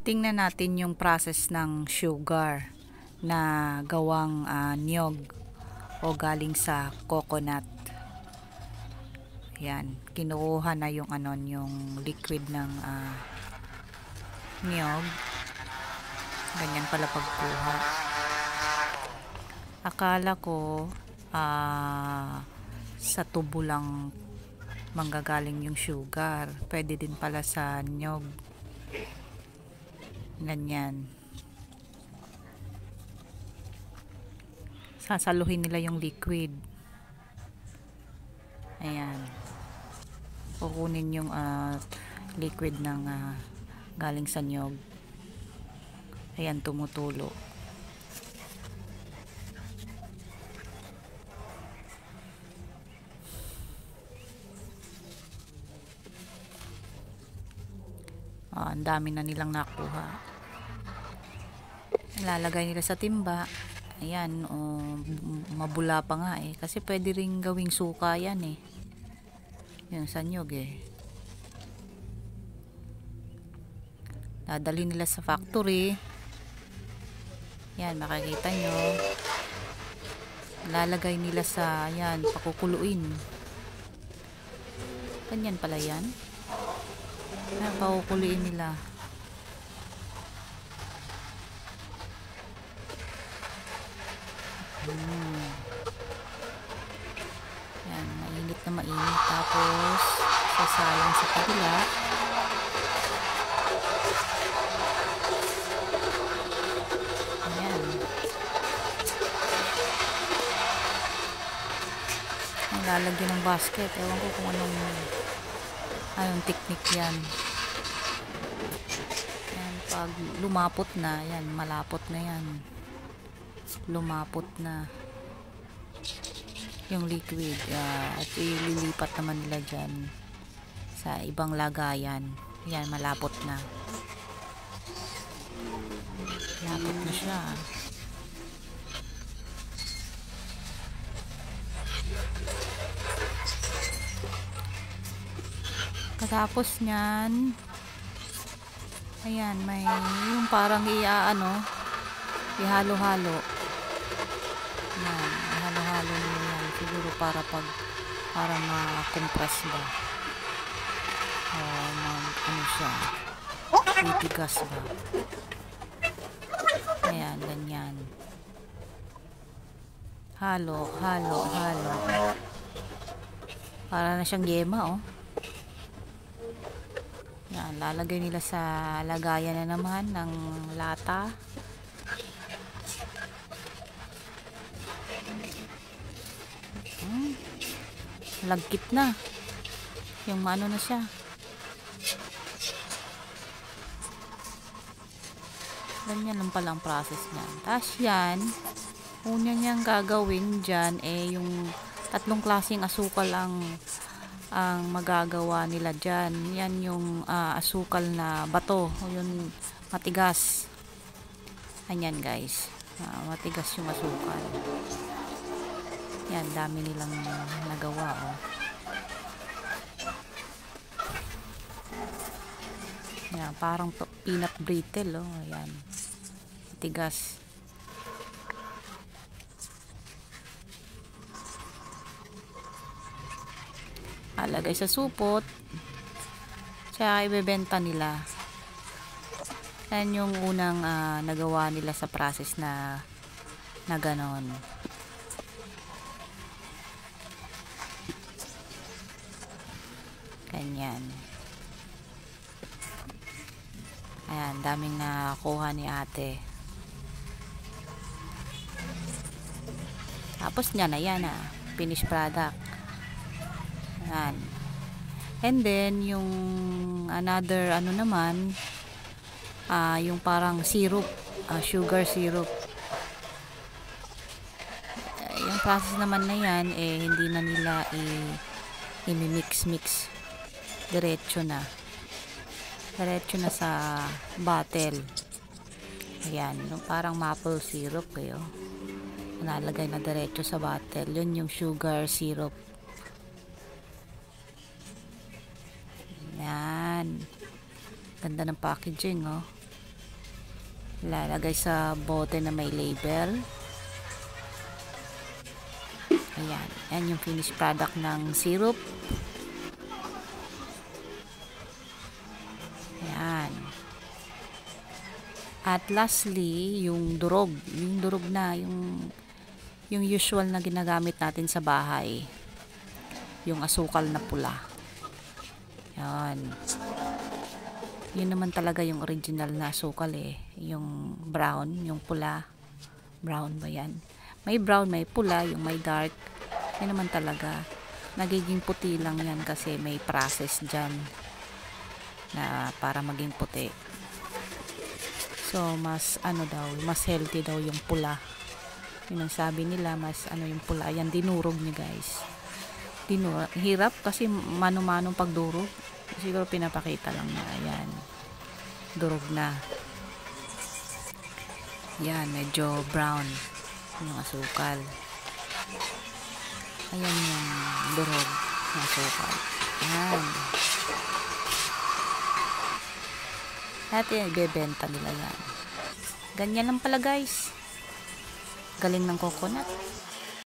Tingnan natin yung process ng sugar na gawang niyog o galing sa coconut. Yan, kinukuha na yung yung liquid ng niyog. Ganyan pala pagkuha. Akala ko sa tubo lang manggagaling yung sugar. Pwede din pala sa niyog. Ganyan. Sasaluhin nila yung liquid. Ayan. Kukunin yung liquid ng galing sa niyog. Ayan, tumutulo. Ang dami na nilang nakuha. Ilalagay nila sa timba. Ayan, mabula pa nga eh. Kasi pwede ring gawing suka yan eh. Yan sa nyog eh. Dadali nila sa factory. Yan, makikita nyo. Lalagay nila sa, yan, pakukuluin. Ganyan pala yan. Yan, pakukuluin nila. Yan, mainit na mainit. Tapos, sasalang sa kabila. Ayan. Ang lalagyan ng basket. Ewan ko kung anong technique yan. Yan, pag lumapot na, yan, malapot na yan. Lumapot na yung liquid at ililipat naman nila dyan sa ibang lagayan. Yan, malapot na. Malapot na siya. Katapos nyan, ayan, may yung parang ihalo-halo. Yan, ihalo-halo nila yan. Siguro para ma-compress ba. O siya, titigas ba. Ayan, ganyan. Halo. Para na siyang yema, oh. Yan, lalagay nila sa lagayan na naman ng lata. Lagkit na. Yung ano na siya. Ganyan lang pala ang process niya. Tapos yan, una niyang gagawin dyan yung tatlong klaseng asukal ang magagawa nila dyan. Yan yung asukal na bato. Yung matigas. Ayan guys. Matigas yung asukal. Yan, dami nilang nagawa, oh. Yan, parang peanut brittle, oh. Ayan. Tigas. Alagay sa supot. Tsaka ibebenta nila. Yan yung unang nagawa nila sa process na ganon. Ganyan. Ayan, daming nakuha ni ate. Tapos niya na yan, finished product. Ayan. And then, yung another, naman, yung parang syrup, sugar syrup. Yung process naman na yan, hindi na nila i-mix. Diretso na sa bottle. Ayan, yung parang maple syrup kayo. Nalagay na diretso sa bottle. Yun yung sugar syrup. Ayan. Ganda ng packaging, oh. Lalagay sa bote na may label. Ayan. Yan yung finished product ng syrup. Ayan. At lastly, yung durog. Yung durog na, yung usual na ginagamit natin sa bahay. Yung asukal na pula. Yan. Yun naman talaga yung original na asukal eh. Yung brown, yung pula. Brown ba yan? May brown, may pula, yung may dark. Yan naman talaga. Nagiging puti lang yan kasi may process dyan na para maging puti. So, mas ano daw, mas healthy daw yung pula. Yun ang sabi nila, mas ano yung pula. Yan, dinurog niya guys. Hirap kasi mano-manong pagdurog. Siguro pinapakita lang na ayan, durog na yan, medyo brown yung asukal. Ayan yung durog na asukal. Ayan, at ibebenta nila yan. Ganyan lang pala guys, galing ng coconut.